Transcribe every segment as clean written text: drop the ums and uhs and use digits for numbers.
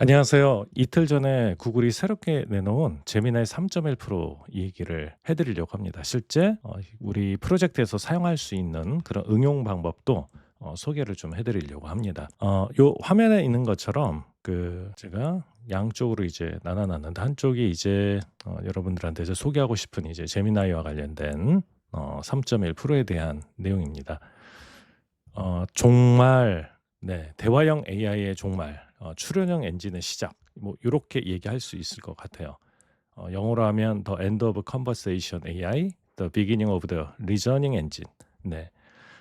안녕하세요. 이틀 전에 구글이 새롭게 내놓은 제미나이 3.1 프로 이 얘기를 해드리려고 합니다. 실제 우리 프로젝트에서 사용할 수 있는 그런 응용 방법도 소개를 좀 해드리려고 합니다. 요 화면에 있는 것처럼 제가 양쪽으로 이제 나눠놨는데 한쪽이 이제 여러분들한테 이제 소개하고 싶은 이제 제미나이와 관련된 3.1 프로에 대한 내용입니다. 종말, 네, 대화형 AI의 종말, 출연형 엔진의 시작, 뭐 이렇게 얘기할 수 있을 것 같아요. 영어로 하면 The End of Conversation AI, The Beginning of the Reasoning Engine. 네,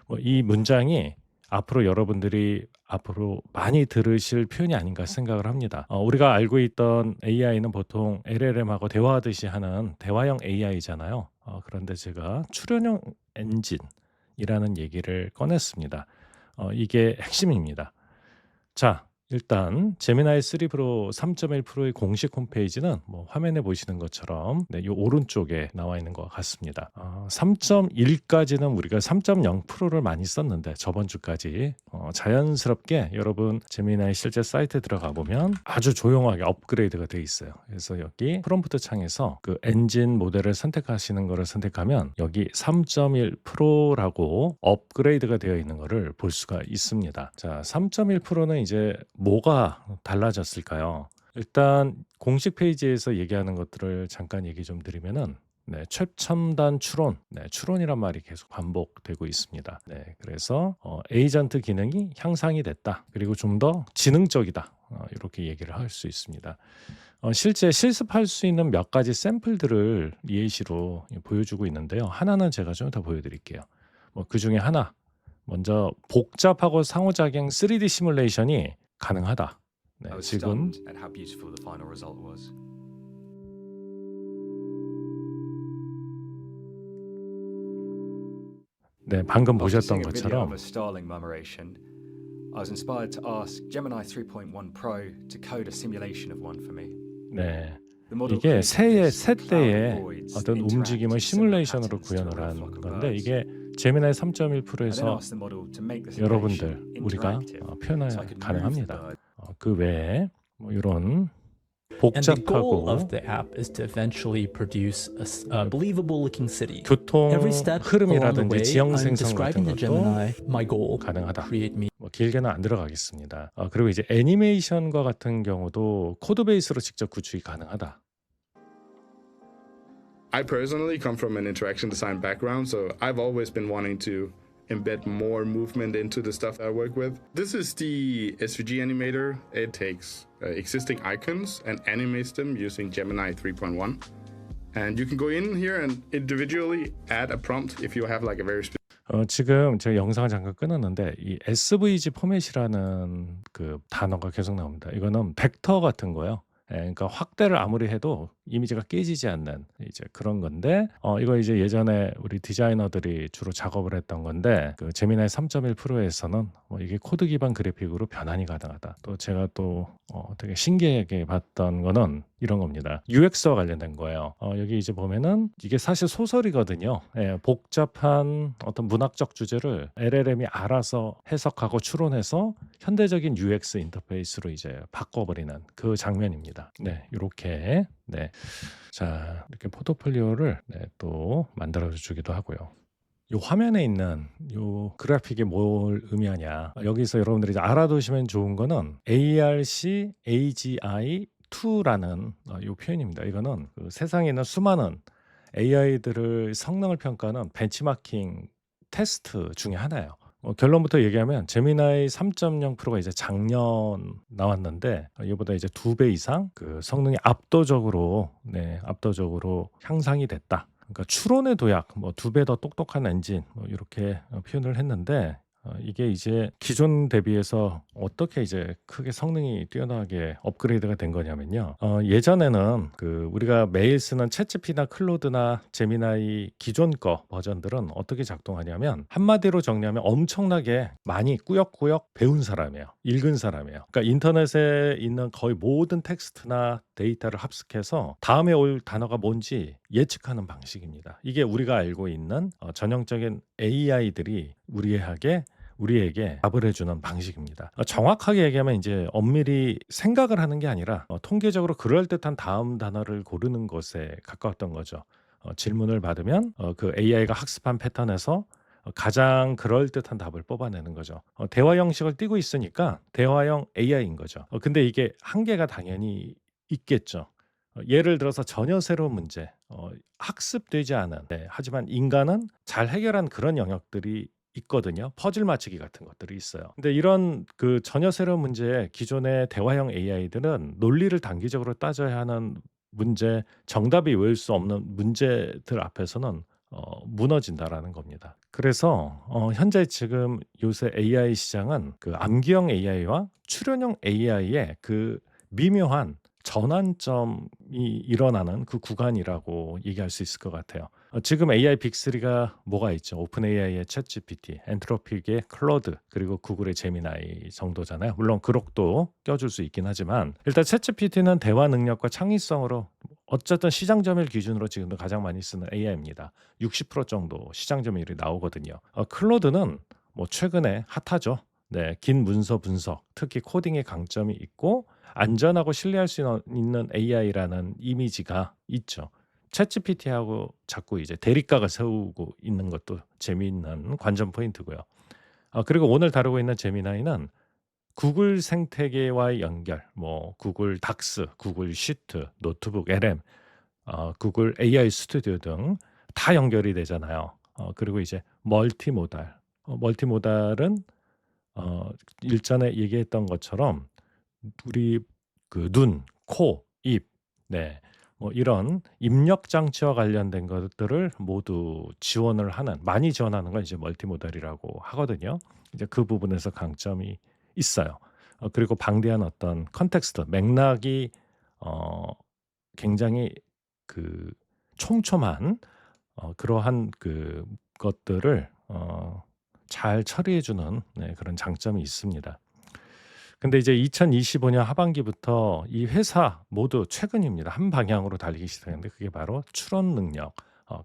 뭐 이 문장이 앞으로 여러분들이 앞으로 많이 들으실 표현이 아닌가 생각을 합니다. 우리가 알고 있던 AI는 보통 LLM하고 대화하듯이 하는 대화형 AI잖아요. 그런데 제가 출연형 엔진이라는 얘기를 꺼냈습니다. 이게 핵심입니다. 자, 일단 제미나이 3 프로 3.1 프로의 공식 홈페이지는 뭐 화면에 보시는 것처럼 네, 요 오른쪽에 나와 있는 것 같습니다. 3.1까지는 우리가 3.0 프로를 많이 썼는데 저번 주까지 자연스럽게 여러분 제미나이 실제 사이트에 들어가 보면 아주 조용하게 업그레이드가 돼 있어요. 그래서 여기 프롬프트 창에서 그 엔진 모델을 선택하시는 거를 선택하면 여기 3.1 프로라고 업그레이드가 되어 있는 거를 볼 수가 있습니다. 자, 3.1 프로는 이제 뭐가 달라졌을까요? 일단 공식 페이지에서 얘기하는 것들을 잠깐 얘기 좀 드리면은 네, 최첨단 추론, 네, 추론이란 말이 계속 반복되고 있습니다. 네, 그래서 에이전트 기능이 향상이 됐다. 그리고 좀 더 지능적이다. 이렇게 얘기를 할 수 있습니다. 실제 실습할 수 있는 몇 가지 샘플들을 예시로 보여주고 있는데요. 하나는 제가 좀 더 보여드릴게요. 뭐 그 중에 하나, 먼저 복잡하고 상호작용 3D 시뮬레이션이 가능하다. 네, I was 지금 stunned at how beautiful the final result was. 네, 방금 After 보셨던 seeing a video of 것처럼 a Starling murmuration, I was inspired to ask Gemini 3.1 Pro to code a simulation of one for me. 네, The model 이게 created this cloud of 새때의 voids that 어떤 interact 움직임을 in similar 시뮬레이션으로 patterns to a 구현을 real 한 flock of 건데 birds. 이게 제미나이 3.1 I then 프로에서 asked the model to make the 여러분들 simulation 우리가 interactive 표현이 so I could move the 가능합니다. bird. 그 외에 뭐 이런 And the goal of 복잡하고 the app is to eventually produce a believable looking city. 교통 Every step along the 흐름이라든지 way, 지형 I'm 생성 같은 describing to 것도 Gemini my goal, 가능하다. create me. 뭐 길게는 안 들어가겠습니다. 그리고 이제 애니메이션과 같은 경우도 코드 베이스로 직접 구축이 가능하다. I personally come from an interaction design background, so I've always been wanting to embed more movement into the stuff I work with. This is the SVG animator. It takes existing icons and animates them using Gemini 3.1. And you can go in here and individually add a prompt if you have like a very specific. 지금 제가 영상을 잠깐 끊었는데 이 SVG 포맷이라는 그 단어가 계속 나옵니다. 이거는 벡터 같은 거요. 예, 그러니까 확대를 아무리 해도 이미지가 깨지지 않는 이제 그런 건데 이거 이제 예전에 우리 디자이너들이 주로 작업을 했던 건데 그 제미나이 3.1 프로에서는 뭐 이게 코드 기반 그래픽으로 변환이 가능하다. 또 제가 또 되게 신기하게 봤던 거는 이런 겁니다. UX와 관련된 거예요. 여기 이제 보면은 이게 사실 소설이거든요. 예, 복잡한 어떤 문학적 주제를 LLM이 알아서 해석하고 추론해서 현대적인 UX 인터페이스로 이제 바꿔버리는 그 장면입니다. 네, 이렇게 네, 자 이렇게 포트폴리오를 네, 또 만들어 주기도 하고요. 요 화면에 있는 요 그래픽이 뭘 의미하냐? 여기서 여러분들이 이제 알아두시면 좋은 거는 ARC AGI 2라는 요 표현입니다. 이거는 그 세상에 있는 수많은 AI들의 성능을 평가하는 벤치마킹 테스트 중에 하나예요. 결론부터 얘기하면 제미나이 3.0 프로가 이제 작년 나왔는데 이보다 이제 2배 이상 그 성능이 압도적으로 향상이 됐다. 그러니까 추론의 도약, 뭐 2배 더 똑똑한 엔진, 뭐 이렇게 표현을 했는데 이게 이제 기존 대비해서 어떻게 이제 크게 성능이 뛰어나게 업그레이드가 된 거냐면요. 예전에는 그 우리가 매일 쓰는 챗GPT나 클로드나 제미나이 기존 거 버전들은 어떻게 작동하냐면 한마디로 정리하면 엄청나게 많이 꾸역꾸역 배운 사람이에요. 읽은 사람이에요. 그러니까 인터넷에 있는 거의 모든 텍스트나 데이터를 합숙해서 다음에 올 단어가 뭔지 예측하는 방식입니다. 이게 우리가 알고 있는 전형적인 AI들이 우리에게 우리에게 답을 해주는 방식입니다. 정확하게 얘기하면 이제 엄밀히 생각을 하는 게 아니라 통계적으로 그럴듯한 다음 단어를 고르는 것에 가까웠던 거죠. 질문을 받으면 그 AI가 학습한 패턴에서 가장 그럴듯한 답을 뽑아내는 거죠. 대화 형식을 띠고 있으니까 대화형 AI인 거죠. 근데 이게 한계가 당연히 있겠죠. 예를 들어서 전혀 새로운 문제, 학습되지 않은, 네, 하지만 인간은 잘 해결한 그런 영역들이 있거든요. 퍼즐 맞추기 같은 것들이 있어요. 근데 이런 그 전혀 새로운 문제에 기존의 대화형 AI들은 논리를 단기적으로 따져야 하는 문제, 정답이 외울 수 없는 문제들 앞에서는 무너진다라는 겁니다. 그래서 현재 지금 요새 AI 시장은 그 암기형 AI와 출연형 AI의 그 미묘한 전환점이 일어나는 그 구간이라고 얘기할 수 있을 것 같아요. 지금 AI 빅3가 뭐가 있죠? 오픈 AI의 챗GPT, 엔트로픽의 클로드, 그리고 구글의 제미나이 정도잖아요. 물론 그록도 껴줄 수 있긴 하지만 일단 챗GPT는 대화 능력과 창의성으로 어쨌든 시장 점유율 기준으로 지금도 가장 많이 쓰는 AI입니다. 60% 정도 시장 점유율이 나오거든요. 클로드는 뭐 최근에 핫하죠. 네, 긴 문서 분석, 특히 코딩의 강점이 있고 안전하고 신뢰할 수 있는 AI라는 이미지가 있죠. 챗GPT하고 자꾸 이제 대립각을 세우고 있는 것도 재미있는 관전 포인트고요. 그리고 오늘 다루고 있는 제미나이는 구글 생태계와의 연결, 뭐 구글 닥스, 구글 시트, 노트북 LM, 구글 AI 스튜디오 등 다 연결이 되잖아요. 그리고 이제 멀티모달, 멀티모달은 일전에 얘기했던 것처럼 우리 그 눈, 코, 입, 네, 뭐 이런 입력 장치와 관련된 것들을 모두 지원을 하는, 많이 지원하는 걸 이제 멀티모달이라고 하거든요. 이제 그 부분에서 강점이 있어요. 그리고 방대한 어떤 컨텍스트, 맥락이 굉장히 그 촘촘한 그러한 그 것들을 잘 처리해주는, 네, 그런 장점이 있습니다. 근데 이제 2025년 하반기부터 이 회사 모두 최근입니다. 한 방향으로 달리기 시작했는데 그게 바로 추론 능력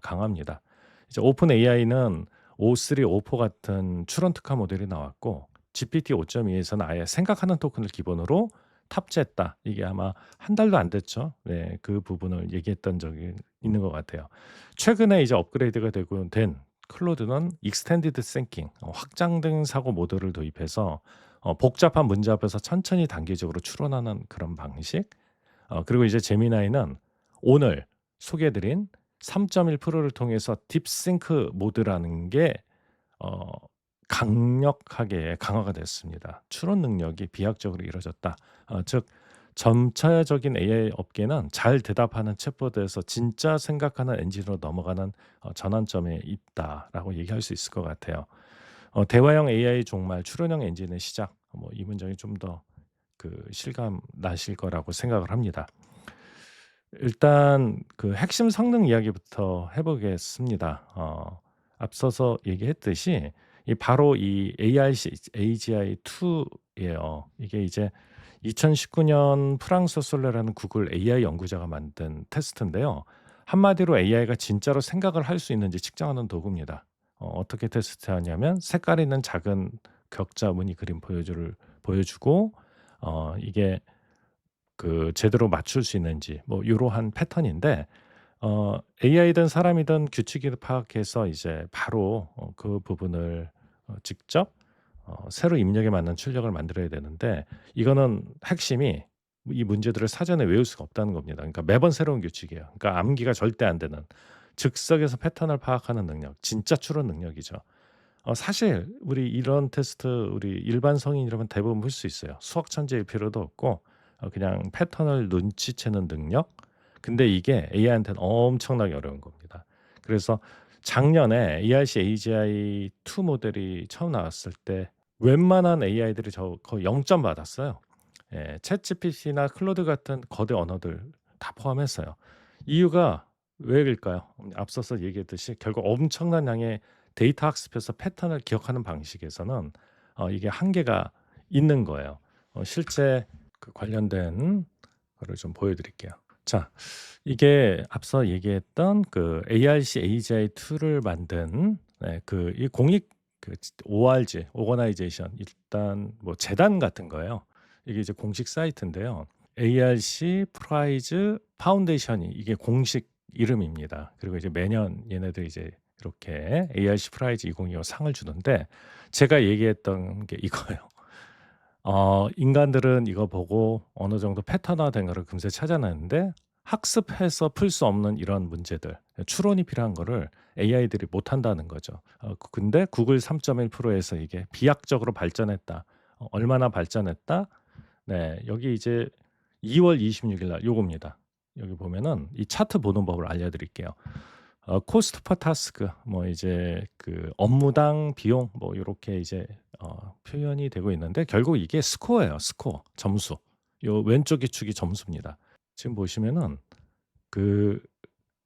강화입니다. 이제 오픈 AI는 O3, O4 같은 추론 특화 모델이 나왔고 GPT 5.2에서는 아예 생각하는 토큰을 기본으로 탑재했다. 이게 아마 한 달도 안 됐죠. 네, 그 부분을 얘기했던 적이 있는 것 같아요. 최근에 이제 업그레이드가 되고 된 클로드는 익스텐디드 싱킹, 확장된 사고 모델을 도입해서 복잡한 문제 앞에서 천천히 단계적으로 추론하는 그런 방식. 그리고 이제 제미나이는 오늘 소개해드린 3.1%를 통해서 딥싱크 모드라는 게 강력하게 강화가 됐습니다. 추론 능력이 비약적으로 이루어졌다. 즉 점차적인 AI 업계는 잘 대답하는 챗봇에서 진짜 생각하는 엔진으로 넘어가는 전환점에 있다라고 얘기할 수 있을 것 같아요. 대화형 AI 종말 추론형 엔진의 시작, 뭐 이 문장이 좀 더 그 실감 나실 거라고 생각을 합니다. 일단 그 핵심 성능 이야기부터 해보겠습니다. 앞서서 얘기했듯이 바로 이 ARC AGI 2예요. 이게 이제 2019년 프랑스 솔레라는 구글 AI 연구자가 만든 테스트인데요. 한마디로 AI가 진짜로 생각을 할 수 있는지 측정하는 도구입니다. 어떻게 테스트하냐면 색깔 있는 작은 격자 무늬 그림 보여주고 이게 그 제대로 맞출 수 있는지 뭐 이러한 패턴인데 AI든 사람이든 규칙을 파악해서 이제 바로 그 부분을 직접 새로 입력에 맞는 출력을 만들어야 되는데 이거는 핵심이 이 문제들을 사전에 외울 수가 없다는 겁니다. 그러니까 매번 새로운 규칙이에요. 그러니까 암기가 절대 안 되는 즉석에서 패턴을 파악하는 능력, 진짜 추론 능력이죠. 사실 우리 이런 테스트 우리 일반 성인이라면 대부분 볼 수 있어요. 수학 천재일 필요도 없고 그냥 패턴을 눈치채는 능력. 근데 이게 AI한테는 엄청나게 어려운 겁니다. 그래서 작년에 ARC AGI 2 모델이 처음 나왔을 때 웬만한 AI들이 거의 0점 받았어요. 예, 챗GPT나 클로드 같은 거대 언어들 다 포함했어요. 이유가 왜일까요? 앞서서 얘기했듯이 결국 엄청난 양의 데이터 학습해서 패턴을 기억하는 방식에서는 이게 한계가 있는 거예요. 실제 그 관련된 거를 좀 보여드릴게요. 자, 이게 앞서 얘기했던 그 ARC AGI 2를 만든 이 공익 그 ORG, 오거나이제이션, 일단 뭐 재단 같은 거예요. 이게 이제 공식 사이트인데요. ARC 프라이즈 파운데이션이 이게 공식 이름입니다. 그리고 이제 매년 얘네들 이제 이렇게 ARC 프라이즈 2025 상을 주는데 제가 얘기했던 게 이거예요. 인간들은 이거 보고 어느 정도 패턴화된 거를 금세 찾아내는데 학습해서 풀 수 없는 이런 문제들, 추론이 필요한 거를 AI들이 못 한다는 거죠. 근데 구글 3.1%에서 이게 비약적으로 발전했다. 얼마나 발전했다? 네, 여기 이제 2월 26일 날 요겁니다. 여기 보면은 이 차트 보는 법을 알려드릴게요. 코스트 퍼 타스크, 뭐 이제 그 업무당 비용, 뭐 이렇게 이제 표현이 되고 있는데 결국 이게 스코어예요. 스코어, 점수. 요 왼쪽이 축이 점수입니다. 지금 보시면은 그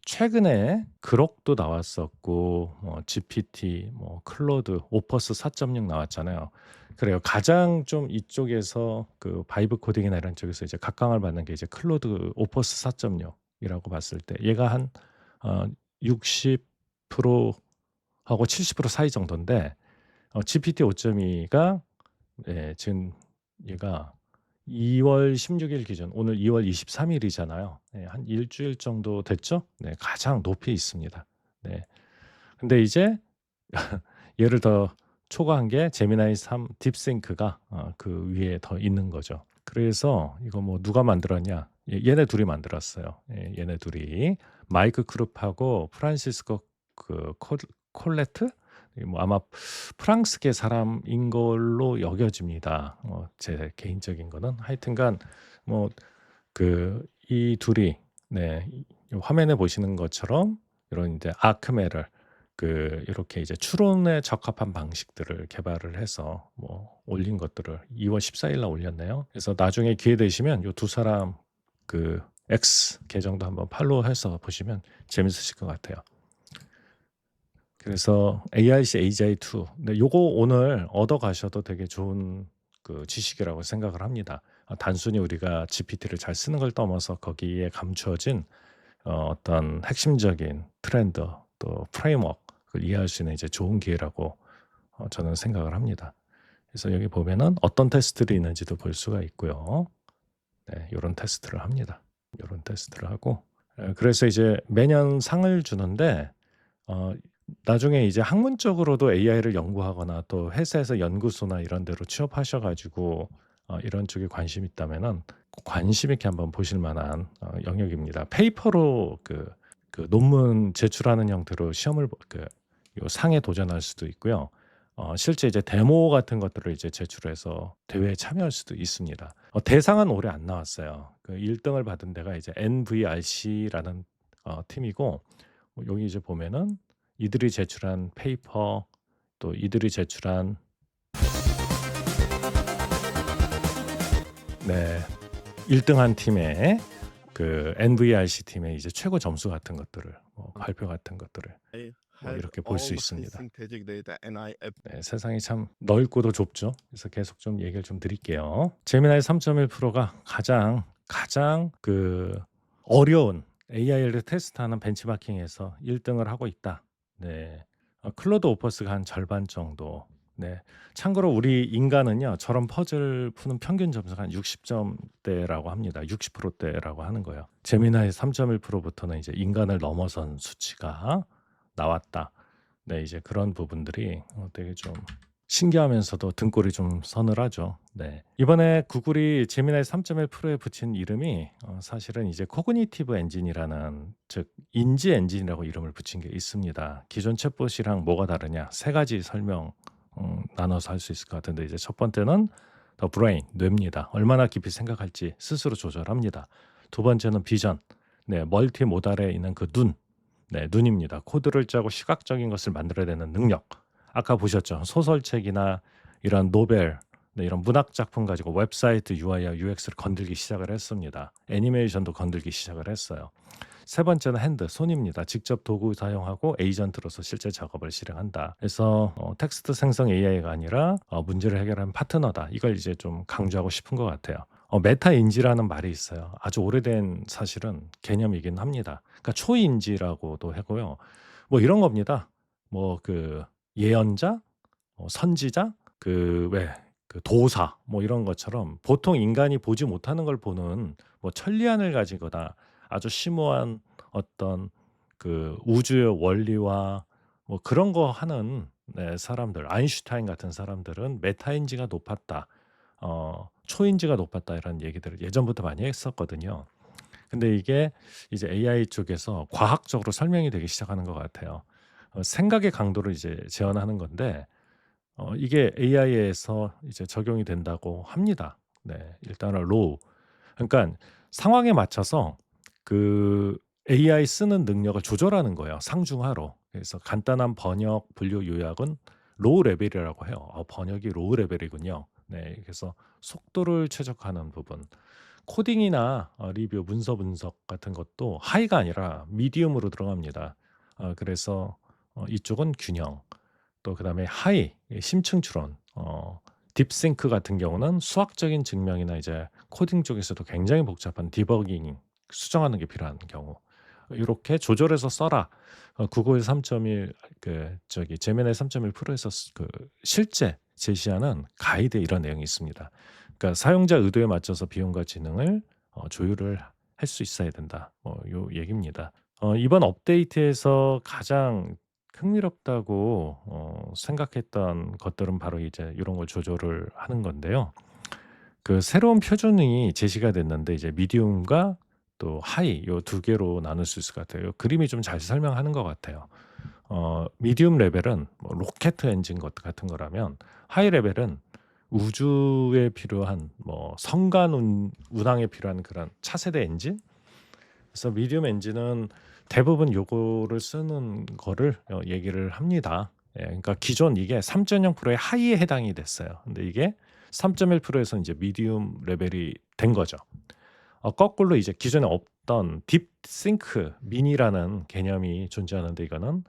최근에 그럭도 나왔었고 GPT, 뭐 클로드, 오퍼스 4.6 나왔잖아요. 그래요. 가장 좀 이쪽에서 그 바이브 코딩이나 이런 쪽에서 이제 각광을 받는 게 이제 클로드 오퍼스 4.6이라고 봤을 때 얘가 한 60%하고 70% 사이 정도인데 GPT 5.2가 지금 얘가 2월 16일 기준 오늘 2월 23일이잖아요. 한 일주일 정도 됐죠? 네, 가장 높이 있습니다. 네. 근데 이제 얘를 더 초과한 게 제미나이 3 딥싱크가 그 위에 더 있는 거죠. 그래서 이거 뭐 누가 만들었냐? 얘네 둘이 만들었어요. 얘네 둘이 마이크 크룹하고 프란시스코 그 콜레트 뭐 아마 프랑스계 사람인 걸로 여겨집니다. 제 개인적인 거는 하여튼간 뭐 그 이 둘이 네, 화면에 보시는 것처럼 이런 이제 아크메를 그 이렇게 이제 추론에 적합한 방식들을 개발을 해서 뭐 올린 것들을 2월 14일 날 올렸네요. 그래서 나중에 기회 되시면 요 두 사람 그 X 계정도 한번 팔로우해서 보시면 재밌으실 것 같아요. 그래서 ARC AGI2 네, 요거 오늘 얻어 가셔도 되게 좋은 그 지식이라고 생각을 합니다. 단순히 우리가 GPT를 잘 쓰는 걸 넘어서 거기에 감추어진 어떤 핵심적인 트렌드 또 프레임워크를 이해할 수 있는 이제 좋은 기회라고 저는 생각을 합니다. 그래서 여기 보면은 어떤 테스트들이 있는지도 볼 수가 있고요. 네, 이런 테스트를 합니다. 이런 테스트를 하고 그래서 이제 매년 상을 주는데 나중에 이제 학문적으로도 AI를 연구하거나 또 회사에서 연구소나 이런 데로 취업하셔가지고 이런 쪽에 관심 있다면은 관심 있게 한번 보실 만한 영역입니다. 페이퍼로 그 논문 제출하는 형태로 시험을 요 상에 도전할 수도 있고요. 실제 이제 데모 같은 것들을 이제 제출해서 대회에 참여할 수도 있습니다. 대상은 올해 안 나왔어요. 그 1등을 받은 데가 이제 NVRC라는 팀이고 여기 이제 보면은 이들이 제출한 페이퍼 또 이들이 제출한 네 1등한 팀의 그 NVRC 팀의 이제 최고 점수 같은 것들을 발표 같은 것들을 이렇게 볼 수 있습니다. 네, 세상이 참 넓고도 좁죠. 그래서 계속 좀 얘기를 좀 드릴게요. 제미나이 3.1%가 가장 그 어려운 AI를 테스트하는 벤치마킹에서 1등을 하고 있다. 네, 클로드 오퍼스가 한 절반 정도. 네, 참고로 우리 인간은요 저런 퍼즐 푸는 평균 점수가 한 60점대라고 합니다. 60%대라고 하는 거예요. 제미나이 3.1%부터는 이제 인간을 넘어선 수치가 나왔다. 네, 이제 그런 부분들이 되게 좀 신기하면서도 등골이 좀 서늘하죠. 네. 이번에 구글이 제미나이 3.1%에 붙인 이름이 사실은 이제 코그니티브 엔진이라는 즉 인지 엔진이라고 이름을 붙인 게 있습니다. 기존 챗봇이랑 뭐가 다르냐? 세 가지 설명 나눠서 할 수 있을 것 같은데 이제 첫 번째는 더 브레인, 뇌입니다. 얼마나 깊이 생각할지 스스로 조절합니다. 두 번째는 비전, 네, 멀티 모달에 있는 그 눈, 네, 눈입니다. 코드를 짜고 시각적인 것을 만들어야 되는 능력. 아까 보셨죠? 소설책이나 이런 노벨, 네, 이런 문학 작품 가지고 웹사이트 UI와 UX를 건들기 시작을 했습니다. 애니메이션도 건들기 시작을 했어요. 세 번째는 핸드, 손입니다. 직접 도구 사용하고 에이전트로서 실제 작업을 실행한다. 그래서 텍스트 생성 AI가 아니라 문제를 해결하는 파트너다. 이걸 이제 좀 강조하고 싶은 것 같아요. 메타인지라는 말이 있어요. 아주 오래된 사실은 개념이긴 합니다. 그러니까 초인지라고도 하고요. 뭐 이런 겁니다. 뭐 그 예언자, 선지자, 그 도사 뭐 이런 것처럼 보통 인간이 보지 못하는 걸 보는 뭐 천리안을 가지거나 아주 심오한 어떤 그 우주의 원리와 뭐 그런 거 하는 사람들, 아인슈타인 같은 사람들은 메타인지가 높았다, 초인지가 높았다 이런 얘기들을 예전부터 많이 했었거든요. 근데 이게 이제 AI 쪽에서 과학적으로 설명이 되기 시작하는 것 같아요. 생각의 강도를 이제 제한하는 건데 이게 AI에서 이제 적용이 된다고 합니다. 네, 일단은 로우. 그러니까 상황에 맞춰서 그 AI 쓰는 능력을 조절하는 거예요. 상중하로. 그래서 간단한 번역, 분류, 요약은 로우 레벨이라고 해요. 번역이 로우 레벨이군요. 네, 그래서 속도를 최적화하는 부분. 코딩이나 리뷰, 문서 분석 같은 것도 하이가 아니라 미디움으로 들어갑니다. 그래서 이쪽은 균형. 또 그다음에 하이, 심층 추론, 딥싱크 같은 경우는 수학적인 증명이나 이제 코딩 쪽에서도 굉장히 복잡한 디버깅, 수정하는 게 필요한 경우. 이렇게 조절해서 써라. 구글 3.1 제미나이 3.1 프로에서 그 실제 제시하는 가이드에 이런 내용이 있습니다. 그러니까 사용자 의도에 맞춰서 비용과 지능을 조율을 할 수 있어야 된다. 요 얘기입니다. 이번 업데이트에서 가장 흥미롭다고 생각했던 것들은 바로 이제 이런 걸 조절을 하는 건데요. 그 새로운 표준이 제시가 됐는데 이제 미디움과 또 하이 요 두 개로 나눌 수 있을 것 같아요. 그림이 좀 잘 설명하는 것 같아요. 미디움 레벨은 뭐 로켓 엔진 것 같은 거라면 하이 레벨은 우주에 필요한 뭐 성간 운항에 필요한 그런 차세대 엔진. 그래서 미디움 엔진은 대부분 요거를 쓰는 거를 얘기를 합니다. 예, 그러니까 기존 이게 3.0 프로의 하이에 해당이 됐어요. 근데 이게 3.1 프로에서 이제 미디움 레벨이 된 거죠. 거꾸로 이제 기존에 없던 딥싱크 미니라는 개념이 존재하는데 이거는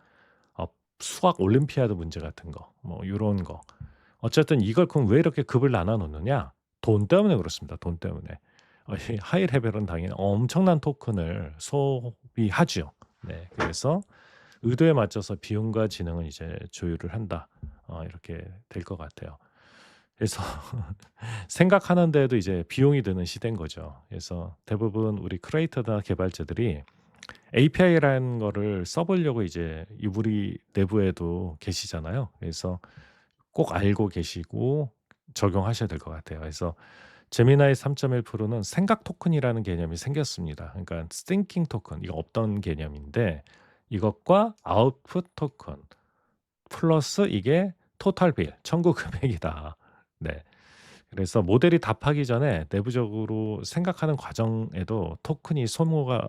수학 올림피아드 문제 같은 거, 뭐 이런 거. 어쨌든 이걸 그럼 왜 이렇게 급을 나눠 놓느냐? 돈 때문에 그렇습니다. 돈 때문에. 이 하이 레벨은 당연히 엄청난 토큰을 소비하죠. 네, 그래서 의도에 맞춰서 비용과 지능은 이제 조율을 한다. 이렇게 될 것 같아요. 그래서 생각하는 데에도 이제 비용이 드는 시대인 거죠. 그래서 대부분 우리 크리에이터나 개발자들이 API라는 거를 써보려고 이제 우리 내부에도 계시잖아요. 그래서 꼭 알고 계시고 적용하셔야 될 것 같아요. 그래서 제미나이 3.1 프로는 생각 토큰이라는 개념이 생겼습니다. 그러니까 thinking 토큰 이거 없던 개념인데 이것과 아웃풋 토큰 플러스 이게 토탈 빌 청구 금액이다. 네. 그래서 모델이 답하기 전에 내부적으로 생각하는 과정에도 토큰이 소모가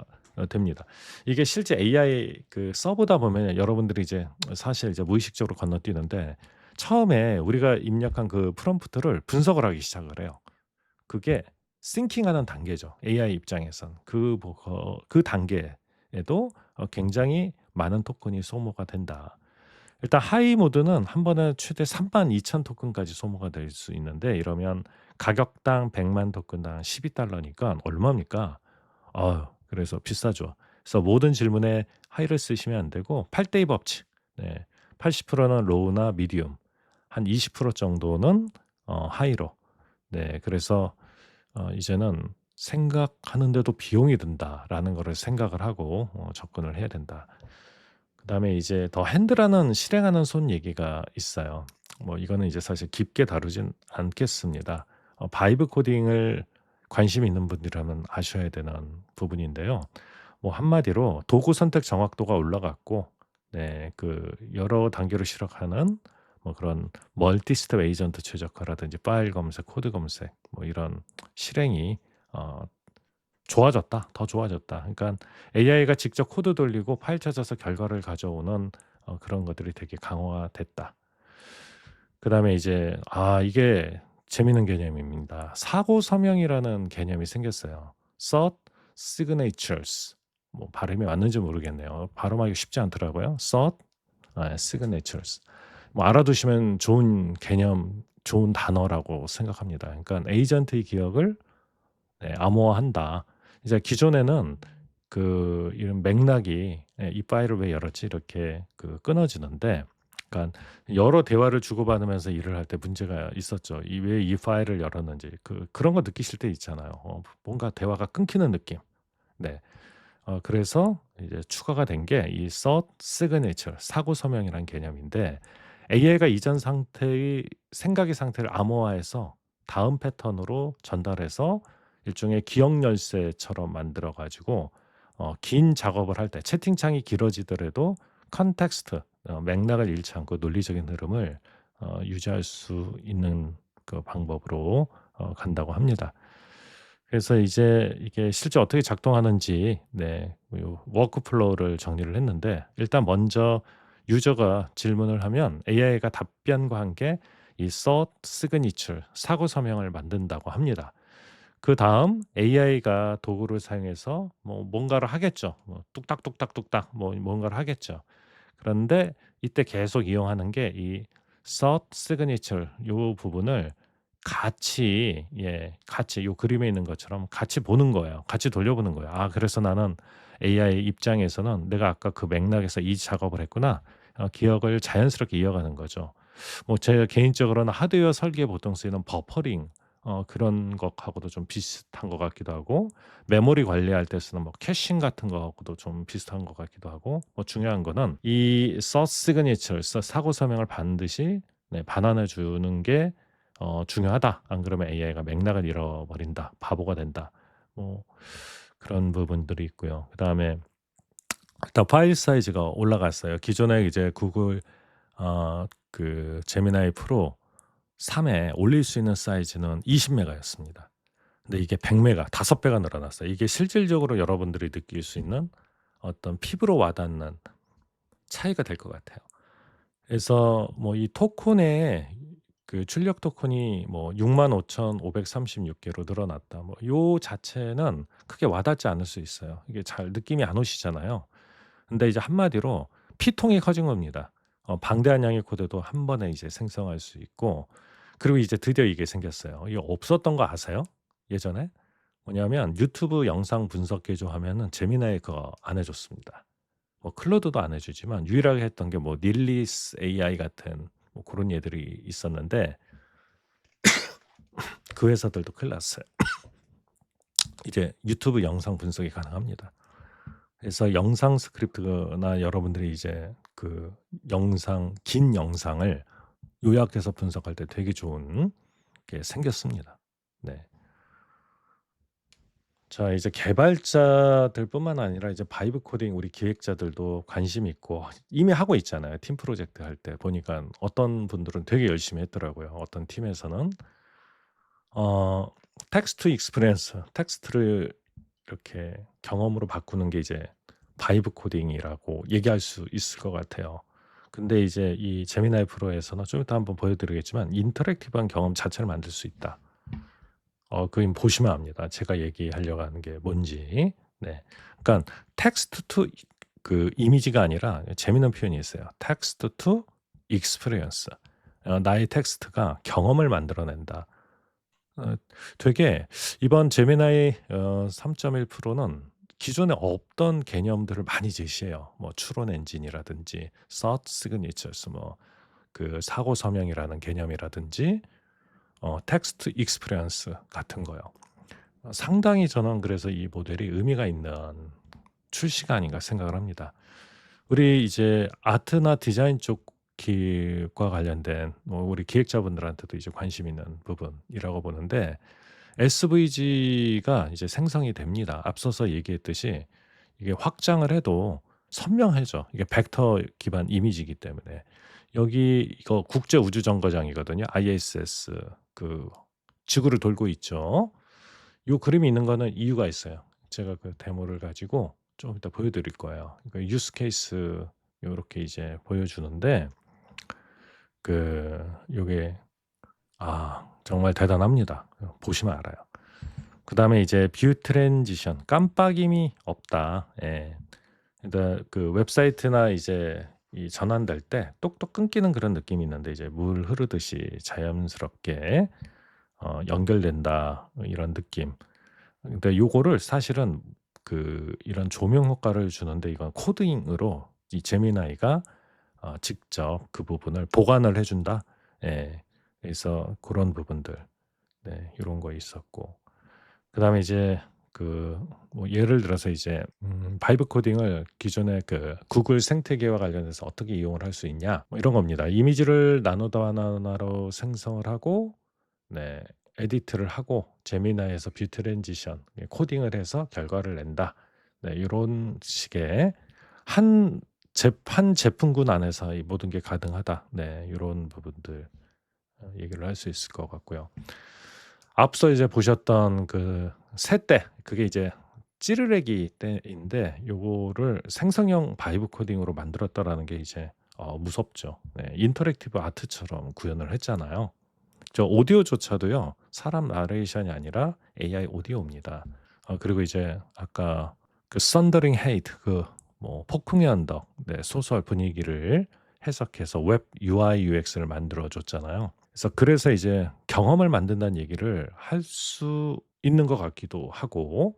됩니다. 이게 실제 AI 그 써보다 보면 여러분들이 이제 사실 이제 무의식적으로 건너뛰는데 처음에 우리가 입력한 그 프롬프트를 분석을 하기 시작을 해요. 그게 싱킹하는 단계죠. AI 입장에선 그 단계에도 굉장히 많은 토큰이 소모가 된다. 일단 하이 모드는 한 번에 최대 32,000 토큰까지 소모가 될 수 있는데 이러면 가격당 100만 토큰당 12달러니까 얼마입니까? 그래서 비싸죠. 그래서 모든 질문에 하이를 쓰시면 안 되고 8대2 법칙. 네. 80%는 로우나 미디움, 한 20% 정도는 하이로. 네. 그래서 이제는 생각하는데도 비용이 든다라는 거를 생각을 하고 접근을 해야 된다. 그다음에 이제 더 핸드라는 실행하는 손 얘기가 있어요. 뭐 이거는 이제 사실 깊게 다루진 않겠습니다. 바이브 코딩을 관심 있는 분이라면 아셔야 되는 부분인데요. 뭐 한마디로 도구 선택 정확도가 올라갔고, 네, 그 여러 단계로 실행하는 뭐 그런 멀티 스텝 에이전트 최적화라든지 파일 검색, 코드 검색, 뭐 이런 실행이 좋아졌다, 더 좋아졌다. 그러니까 AI가 직접 코드 돌리고 파일 찾아서 결과를 가져오는 그런 것들이 되게 강화됐다. 그다음에 이제 이게 재밌는 개념입니다. 사고 서명이라는 개념이 생겼어요. Thought signatures. 뭐 발음이 맞는지 모르겠네요. 발음하기 쉽지 않더라고요. Thought signatures. 뭐 알아두시면 좋은 개념, 좋은 단어라고 생각합니다. 그러니까 에이전트의 기억을 암호화한다. 이제 기존에는 그 이런 맥락이 이 파일을 왜 열었지 이렇게 그 끊어지는데 그러니까 여러 대화를 주고받으면서 일을 할 때 문제가 있었죠. 이 왜 이 파일을 열었는지 그런 거 느끼실 때 있잖아요. 뭔가 대화가 끊기는 느낌. 네. 그래서 이제 추가가 된 게 이 thought signature 사고 서명이라는 개념인데 AI가 이전 상태의 생각의 상태를 암호화해서 다음 패턴으로 전달해서 일종의 기억 열쇠처럼 만들어 가지고 긴 작업을 할 때 채팅창이 길어지더라도 컨텍스트 맥락을 잃지 않고 논리적인 흐름을 유지할 수 있는 그 방법으로 간다고 합니다. 그래서 이제 이게 실제 어떻게 작동하는지 요 워크플로우를 정리를 했는데 일단 먼저 유저가 질문을 하면 AI가 답변과 함께 이 thought signature 사고 서명을 만든다고 합니다. 그다음 AI가 도구를 사용해서 뭐 뭔가를 하겠죠. 뭐 뚝딱뚝딱뚝딱 뭐 뭔가를 하겠죠. 그런데 이때 계속 이용하는 게 이 thought signature 요 부분을 같이 요 그림에 있는 것처럼 같이 보는 거예요. 같이 돌려보는 거예요. 그래서 나는 AI 입장에서는 내가 아까 그 맥락에서 이 작업을 했구나. 기억을 자연스럽게 이어가는 거죠. 뭐 제가 개인적으로는 하드웨어 설계에 보통 쓰이는 버퍼링 그런 것하고도 좀 비슷한 것 같기도 하고 메모리 관리할 때 쓰는 뭐 캐싱 같은 거하고도 좀 비슷한 것 같기도 하고 뭐 중요한 거는 이 source signature 사고 서명을 반드시 반환해 주는 게 중요하다. 안 그러면 AI가 맥락을 잃어버린다. 바보가 된다. 뭐 그런 부분들이 있고요. 그다음에 일단 파일 사이즈가 올라갔어요. 기존에 이제 구글 그 제미나이 프로 3에 올릴 수 있는 사이즈는 20메가였습니다. 근데 이게 100메가, 5배가 늘어났어요. 이게 실질적으로 여러분들이 느낄 수 있는 어떤 피부로 와닿는 차이가 될 것 같아요. 그래서 뭐 이 토큰의 그 출력 토큰이 뭐 65,536개로 늘어났다. 뭐 요 자체는 크게 와닿지 않을 수 있어요. 이게 잘 느낌이 안 오시잖아요. 근데 이제 한마디로 피통이 커진 겁니다. 방대한 양의 코드도 한 번에 이제 생성할 수 있고 그리고 이제 드디어 이게 생겼어요. 이게 없었던 거 아세요? 예전에? 뭐냐면 유튜브 영상 분석 개조하면은 제미나이 그거 안 해줬습니다. 뭐 클로드도 안 해주지만 유일하게 했던 게 뭐 닐리스 AI 같은 뭐 그런 얘들이 있었는데 그 회사들도 큰일 났어요. 이제 유튜브 영상 분석이 가능합니다. 그래서 영상 스크립트나 여러분들이 이제 그 긴 영상을 요약해서 분석할 때 되게 좋은 게 생겼습니다. 네. 자, 이제 개발자들뿐만 아니라 이제 바이브 코딩 우리 기획자들도 관심 있고 이미 하고 있잖아요. 팀 프로젝트 할 때 보니까 어떤 분들은 되게 열심히 했더라고요. 어떤 팀에서는 텍스트 익스피리언스, 텍스트를 이렇게 경험으로 바꾸는 게 이제 바이브 코딩이라고 얘기할 수 있을 것 같아요. 근데 이제 이 제미나이 프로에서는 좀 이따 한번 보여드리겠지만 인터랙티브한 경험 자체를 만들 수 있다. 그림 보시면 압니다. 제가 얘기하려고 하는 게 뭔지. 네. 그러니까 텍스트 투 그 이미지가 아니라 재미있는 표현이 있어요. 텍스트 투 익스피리언스. 나의 텍스트가 경험을 만들어낸다. 되게 이번 제미나이 3.1 프로는 기존에 없던 개념들을 많이 제시해요. 뭐 추론 엔진이라든지 thought signatures 뭐 그 사고 서명이라는 개념이라든지 텍스트 익스피리언스 같은 거요. 상당히 저는 그래서 이 모델이 의미가 있는 출시가 아닌가 생각을 합니다. 우리 이제 아트나 디자인 쪽과 관련된 뭐 우리 기획자분들한테도 이제 관심 있는 부분이라고 보는데 SVG가 이제 생성이 됩니다. 앞서서 얘기했듯이 이게 확장을 해도 선명해져. 이게 벡터 기반 이미지이기 때문에 여기 이거 국제 우주 정거장이거든요. ISS 그 지구를 돌고 있죠. 요 그림이 있는 거는 이유가 있어요. 제가 그 데모를 가지고 좀 이따 보여드릴 거예요. 그러니까 유스 케이스 요렇게 이제 보여주는데 요게 정말 대단합니다. 보시면 알아요. 그다음에 이제 뷰 트랜지션 깜빡임이 없다. 예. 그러니까 그 웹사이트나 이제 이 전환될 때 똑똑 끊기는 그런 느낌이 있는데 이제 물 흐르듯이 자연스럽게 연결된다 이런 느낌. 근데 요거를 사실은 이런 조명 효과를 주는데 이건 코딩으로 이 제미나이가 직접 그 부분을 보관을 해준다. 예, 그래서 그런 부분들, 네, 이런 거 있었고, 그다음에 이제 뭐 예를 들어서 이제 바이브 코딩을 기존의 그 구글 생태계와 관련해서 어떻게 이용을 할 수 있냐, 뭐 이런 겁니다. 이미지를 나노다 하나하나로 생성을 하고, 네, 에디트를 하고 제미나이에서 뷰 트랜지션 코딩을 해서 결과를 낸다. 네, 이런 식의 한 제품군 안에서 이 모든 게 가능하다. 네, 이런 부분들 얘기를 할 수 있을 것 같고요. 앞서 이제 보셨던 그 셋대, 그게 이제 찌르레기 때인데 요거를 생성형 바이브 코딩으로 만들었다라는 게 이제 무섭죠. 네, 인터랙티브 아트처럼 구현을 했잖아요. 저 오디오조차도요, 사람 나레이션이 아니라 AI 오디오입니다. 그리고 이제 아까 그 썬더링 헤이트, 그 뭐 폭풍의 언덕, 네, 소설 분위기를 해석해서 웹 UI UX를 만들어 줬잖아요. 그래서 이제 경험을 만든다는 얘기를 할 수 있는 것 같기도 하고,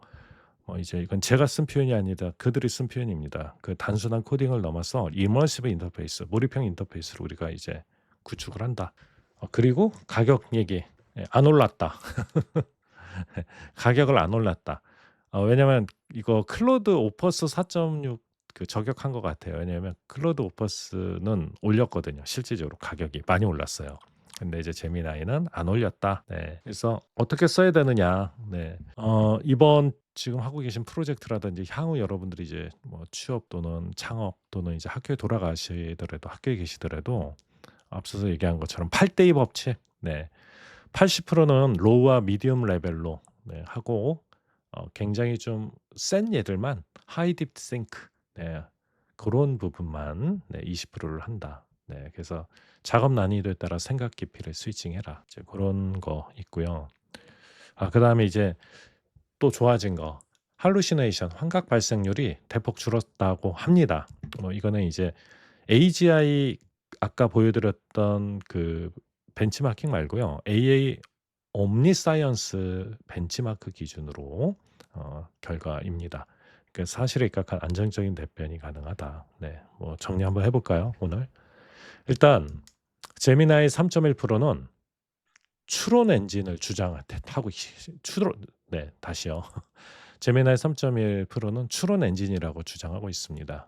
이제 이건 제가 쓴 표현이 아니다, 그들이 쓴 표현입니다. 그 단순한 코딩을 넘어서 이머시브 인터페이스, 몰입형 인터페이스를 우리가 이제 구축을 한다. 그리고 가격 얘기, 안 올랐다. 가격을 안 올랐다. 왜냐면 이거 클로드 오퍼스 4.6 그 저격한 것 같아요. 왜냐면 클로드 오퍼스는 올렸거든요. 실질적으로 가격이 많이 올랐어요. 근데 이제 제미나이는 안 올렸다. 네. 그래서 어떻게 써야 되느냐. 네. 이번 지금 하고 계신 프로젝트라든지 향후 여러분들이 이제 뭐 취업 또는 창업 또는 이제 학교에 돌아가시더라도, 학교에 계시더라도 앞서서 얘기한 것처럼 8대2 법칙. 네. 80%는 로우와 미디엄 레벨로, 네, 하고 굉장히 좀 센 얘들만 하이 딥 싱크, 네, 그런 부분만, 네, 20%를 한다. 네, 그래서 작업 난이도에 따라 생각 깊이를 스위칭해라. 이제 그런 거 있고요. 그다음에 이제 또 좋아진 거, 할루시네이션, 환각 발생률이 대폭 줄었다고 합니다. 이거는 이제 AGI 아까 보여드렸던 그 벤치마킹 말고요, AA 옴니사이언스 벤치마크 기준으로 결과입니다. 그 사실에 입각한 안정적인 답변이 가능하다. 네, 뭐 정리 한번 해볼까요, 오늘? 일단 제미나이 3.1%는 추론 엔진을 주장하고 네, 다시요. 제미나이 3.1%는 추론 엔진이라고 주장하고 있습니다.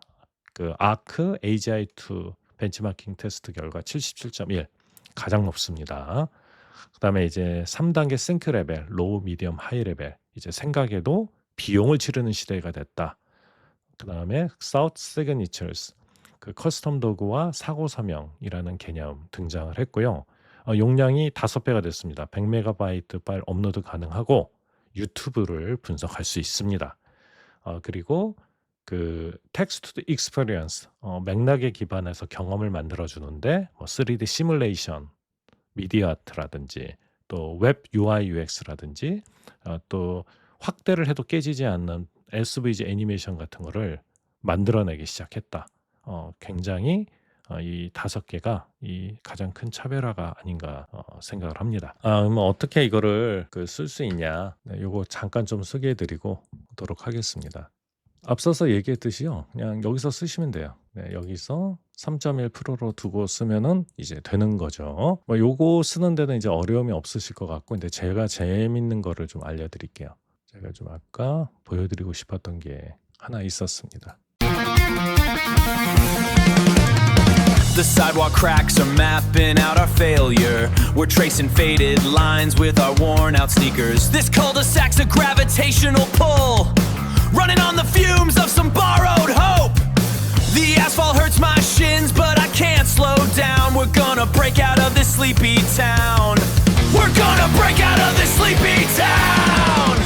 그 아크 AGI2 벤치마킹 테스트 결과 77.1, 가장 높습니다. 그다음에 이제 3단계 싱크 레벨, 로우, 미디엄, 하이 레벨, 이제 생각에도 비용을 치르는 시대가 됐다. 그다음에 South Signatures, 그 커스텀 도구와 사고 서명이라는 개념 등장을 했고요. 용량이 5배가 됐습니다. 100MB 파일 업로드 가능하고 유튜브를 분석할 수 있습니다. 그리고 그 텍스트 익스페리언스, 맥락에 기반해서 경험을 만들어 주는데 뭐 3D 시뮬레이션, 미디어 아트라든지 또 웹 UI UX라든지 또 확대를 해도 깨지지 않는 SVG 애니메이션 같은 거를 만들어내기 시작했다. 굉장히 이 5개가 이 가장 큰 차별화가 아닌가 생각을 합니다. 그러면 어떻게 이거를 쓸 수 있냐? 네, 요거 잠깐 좀 소개해드리고 오도록 하겠습니다. 앞서서 얘기했듯이요, 그냥 여기서 쓰시면 돼요. 네, 여기서 3.1%로 두고 쓰면은 이제 되는 거죠. 뭐 요거 쓰는 데는 이제 어려움이 없으실 것 같고, 근데 제가 재밌는 거를 좀 알려드릴게요. 제가 좀 아까 보여드리고 싶었던 게 하나 있었습니다. The sidewalk cracks are mapping out our failure. We're tracing faded lines with our worn out sneakers. This cul-de-sac's a gravitational pull, running on the fumes of some borrowed hope. The asphalt hurts my shins, but I can't slow down. We're gonna break out of this sleepy town. We're gonna break out of this sleepy town.